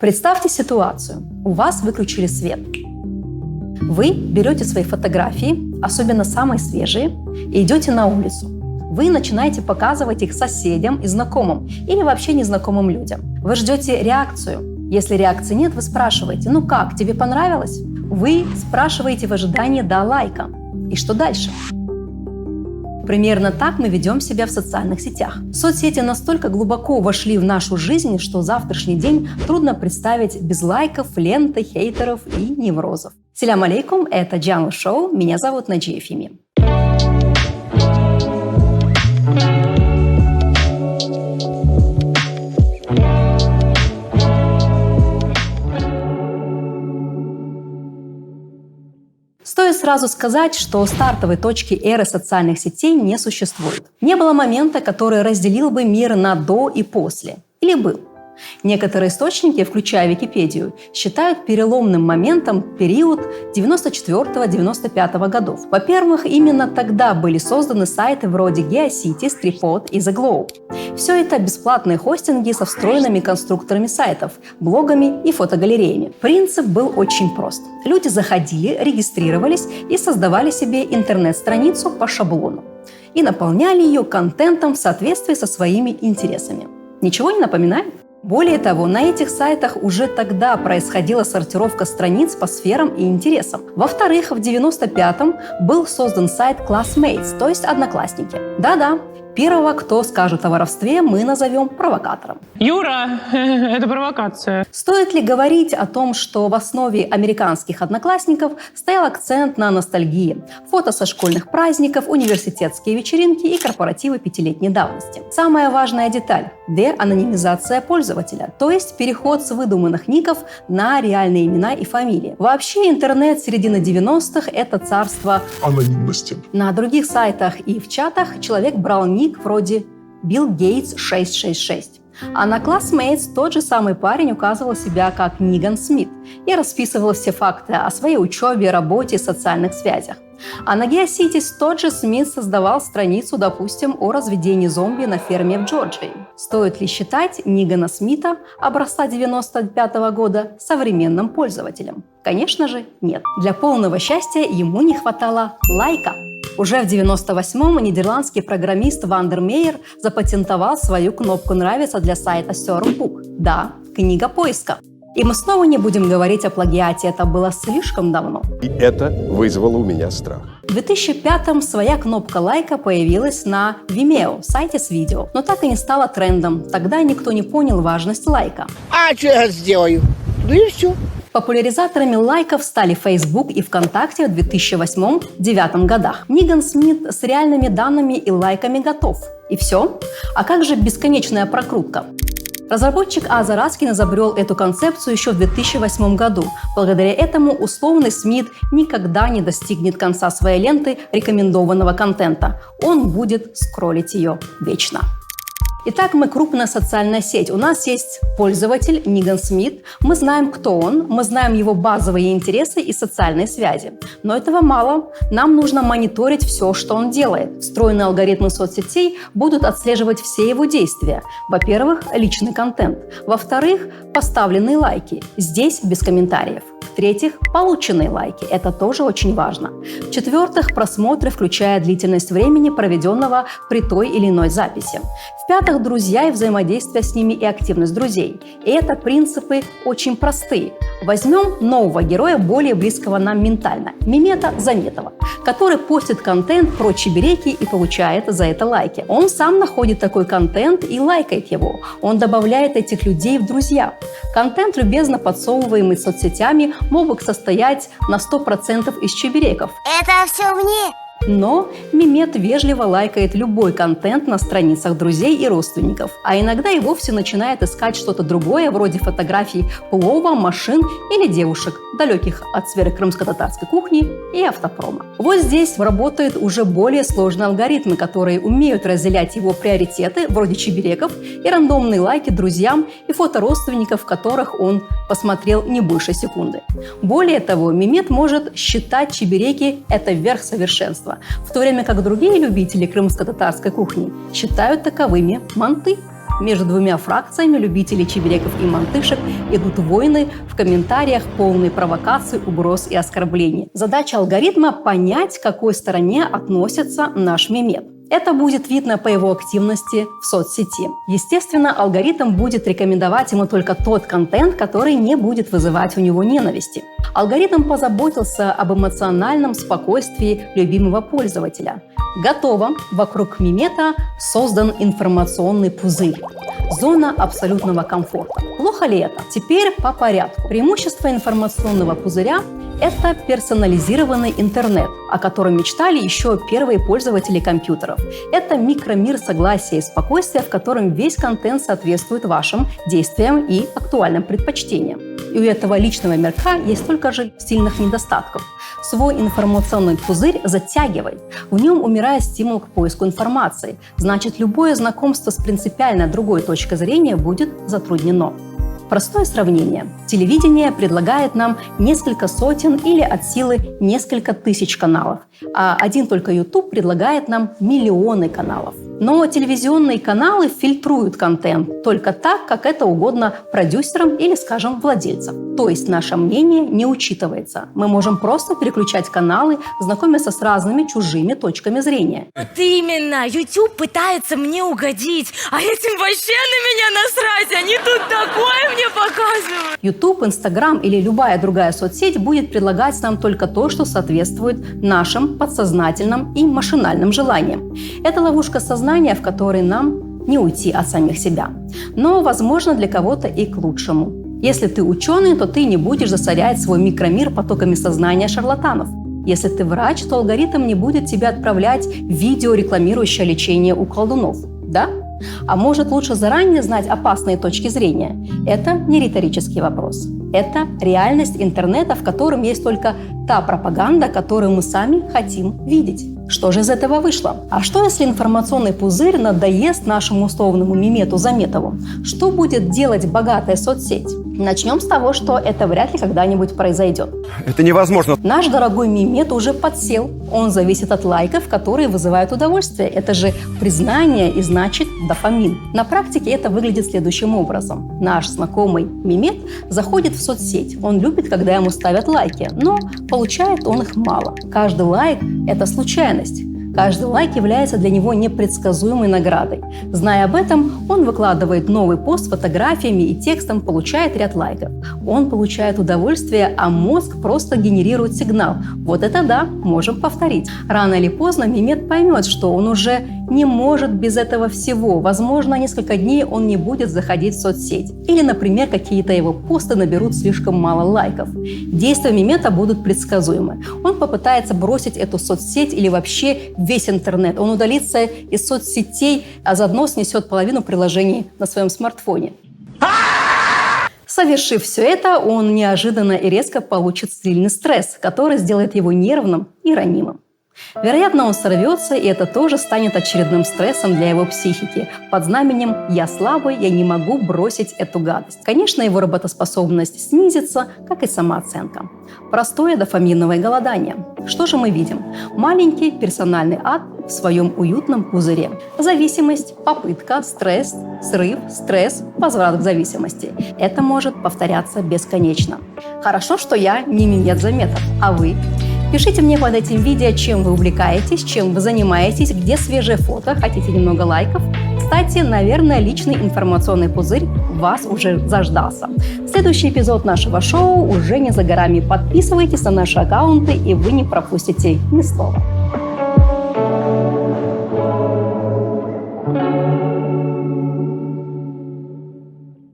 Представьте ситуацию. У вас выключили свет. Вы берете свои фотографии, особенно самые свежие, и идете на улицу. Вы начинаете показывать их соседям и знакомым или вообще незнакомым людям. Вы ждете реакцию. Если реакции нет, вы спрашиваете: «Ну как, тебе понравилось?» Вы спрашиваете в ожидании «да» лайка. И что дальше? Примерно так мы ведем себя в социальных сетях. Соцсети настолько глубоко вошли в нашу жизнь, что завтрашний день трудно представить без лайков, ленты, хейтеров и неврозов. Селям алейкум, это Джаму Шоу, меня зовут Наджия Ефими. Стоит сразу сказать, что стартовой точки эры социальных сетей не существует. Не было момента, который разделил бы мир на «до» и «после». Или был? Некоторые источники, включая Википедию, считают переломным моментом период 94-95 годов. Во-первых, именно тогда были созданы сайты вроде GeoCities, Tripod и The Globe. Все это бесплатные хостинги со встроенными конструкторами сайтов, блогами и фотогалереями. Принцип был очень прост. Люди заходили, регистрировались и создавали себе интернет-страницу по шаблону. И наполняли ее контентом в соответствии со своими интересами. Ничего не напоминает? Более того, на этих сайтах уже тогда происходила сортировка страниц по сферам и интересам. Во-вторых, в 95-м был создан сайт Classmates, то есть Одноклассники. Да-да, первого, кто скажет о воровстве, мы назовем провокатором. Юра, это провокация. Стоит ли говорить о том, что в основе американских Одноклассников стоял акцент на ностальгии? Фото со школьных праздников, университетские вечеринки и корпоративы пятилетней давности. Самая важная деталь – деанонимизация пользователя, то есть переход с выдуманных ников на реальные имена и фамилии. Вообще интернет середины 90-х – это царство анонимности. На других сайтах и в чатах человек брал ник вроде Билл Гейтс 666. А на Classmates тот же самый парень указывал себя как Ниган Смит и расписывал все факты о своей учебе, работе и социальных связях. А на GeoCities тот же Смит создавал страницу, допустим, о разведении зомби на ферме в Джорджии. Стоит ли считать Нигана Смита образца 95 года современным пользователем? Конечно же, нет. Для полного счастья ему не хватало лайка. Уже в 98-м нидерландский программист Вандер Мейер запатентовал свою кнопку «Нравится» для сайта Surfbook. Да, книга поиска. И мы снова не будем говорить о плагиате, это было слишком давно. И это вызвало у меня страх. В 2005-м своя кнопка лайка появилась на Vimeo, сайте с видео, но так и не стала трендом. Тогда никто не понял важность лайка. А что я сделаю? Да и все. Популяризаторами лайков стали Facebook и ВКонтакте в 2008-2009 годах. Ниган Смит с реальными данными и лайками готов. И все? А как же бесконечная прокрутка? Разработчик Азар Аскин изобрел эту концепцию еще в 2008 году. Благодаря этому условный Смит никогда не достигнет конца своей ленты рекомендованного контента. Он будет скроллить ее вечно. Итак, мы крупная социальная сеть. У нас есть пользователь Ниган Смит. Мы знаем, кто он, мы знаем его базовые интересы и социальные связи. Но этого мало. Нам нужно мониторить все, что он делает. Встроенные алгоритмы соцсетей будут отслеживать все его действия. Во-первых, личный контент. Во-вторых, поставленные лайки. Здесь без комментариев. В-третьих, полученные лайки. Это тоже очень важно. В-четвертых, просмотры, включая длительность времени, проведенного при той или иной записи. В-пятых, друзья и взаимодействие с ними и активность друзей. И это принципы очень простые. Возьмем нового героя, более близкого нам ментально, Мемета Заметова, который постит контент про чебуреки и получает за это лайки. Он сам находит такой контент и лайкает его. Он добавляет этих людей в друзья. Контент, любезно подсовываемый соцсетями, мог бы состоять на 100% из чебуреков. Это все мне! Но Мемет вежливо лайкает любой контент на страницах друзей и родственников, а иногда и вовсе начинает искать что-то другое, вроде фотографий плова, машин или девушек, далеких от сферы крымско-татарской кухни и автопрома. Вот здесь работают уже более сложные алгоритмы, которые умеют разделять его приоритеты, вроде чебуреков, и рандомные лайки друзьям и фото родственников, которых он посмотрел не больше секунды. Более того, Мемет может считать чебуреки – это верх совершенства, в то время как другие любители крымско-татарской кухни считают таковыми манты. Между двумя фракциями любителей чебереков и мантышек идут войны в комментариях, полные провокаций, угроз и оскорблений. Задача алгоритма – понять, к какой стороне относится наш мемет. Это будет видно по его активности в соцсети. Естественно, алгоритм будет рекомендовать ему только тот контент, который не будет вызывать у него ненависти. Алгоритм позаботился об эмоциональном спокойствии любимого пользователя. Готово! Вокруг мемета создан информационный пузырь. Зона абсолютного комфорта. Плохо ли это? Теперь по порядку. Преимущество информационного пузыря – это персонализированный интернет, о котором мечтали еще первые пользователи компьютеров. Это микромир согласия и спокойствия, в котором весь контент соответствует вашим действиям и актуальным предпочтениям. И у этого личного мирка есть столько же сильных недостатков. Свой информационный пузырь затягивает. В нем умирает стимул к поиску информации. Значит, любое знакомство с принципиально другой точкой зрения будет затруднено. Простое сравнение. Телевидение предлагает нам несколько сотен или от силы несколько тысяч каналов, а один только YouTube предлагает нам миллионы каналов. Но телевизионные каналы фильтруют контент только так, как это угодно продюсерам или, скажем, владельцам. То есть наше мнение не учитывается. Мы можем просто переключать каналы, знакомиться с разными чужими точками зрения. Вот именно! YouTube пытается мне угодить, а этим вообще на меня насрать! Они тут такое мне показывают! YouTube, Instagram или любая другая соцсеть будет предлагать нам только то, что соответствует нашим подсознательным и машинальным желаниям. Это ловушка сознания, в которой нам не уйти от самих себя. Но, возможно, для кого-то и к лучшему. Если ты ученый, то ты не будешь засорять свой микромир потоками сознания шарлатанов. Если ты врач, то алгоритм не будет тебе отправлять видео, рекламирующее лечение у колдунов. Да? А может, лучше заранее знать опасные точки зрения? Это не риторический вопрос. Это реальность интернета, в котором есть только та пропаганда, которую мы сами хотим видеть. Что же из этого вышло? А что, если информационный пузырь надоест нашему условному мемету Заметову? Что будет делать богатая соцсеть? Начнем с того, что это вряд ли когда-нибудь произойдет. Это невозможно. Наш дорогой мемет уже подсел. Он зависит от лайков, которые вызывают удовольствие. Это же признание и значит дофамин. На практике это выглядит следующим образом. Наш знакомый мемет заходит в соцсеть. Он любит, когда ему ставят лайки, но получает он их мало. Каждый лайк – это случайность. Каждый лайк является для него непредсказуемой наградой. Зная об этом, он выкладывает новый пост с фотографиями и текстом, получает ряд лайков. Он получает удовольствие, а мозг просто генерирует сигнал. Вот это да, можем повторить. Рано или поздно мемет поймет, что он уже не может без этого всего. Возможно, несколько дней он не будет заходить в соцсеть. Или, например, какие-то его посты наберут слишком мало лайков. Действия мемета будут предсказуемы. Он попытается бросить эту соцсеть или вообще весь интернет. Он удалится из соцсетей, а заодно снесет половину приложений на своем смартфоне. Совершив все это, он неожиданно и резко получит сильный стресс, который сделает его нервным и ранимым. Вероятно, он сорвется, и это тоже станет очередным стрессом для его психики. Под знаменем «я слабый, я не могу бросить эту гадость». Конечно, его работоспособность снизится, как и самооценка. Простое дофаминовое голодание. Что же мы видим? Маленький персональный ад в своем уютном пузыре. Зависимость, попытка, стресс, срыв, стресс, возврат к зависимости. Это может повторяться бесконечно. Хорошо, что я не мемет Заметов, а вы? Пишите мне под этим видео, чем вы увлекаетесь, чем вы занимаетесь, где свежее фото, хотите немного лайков. Кстати, наверное, личный информационный пузырь вас уже заждался. Следующий эпизод нашего шоу уже не за горами. Подписывайтесь на наши аккаунты, и вы не пропустите ни слова.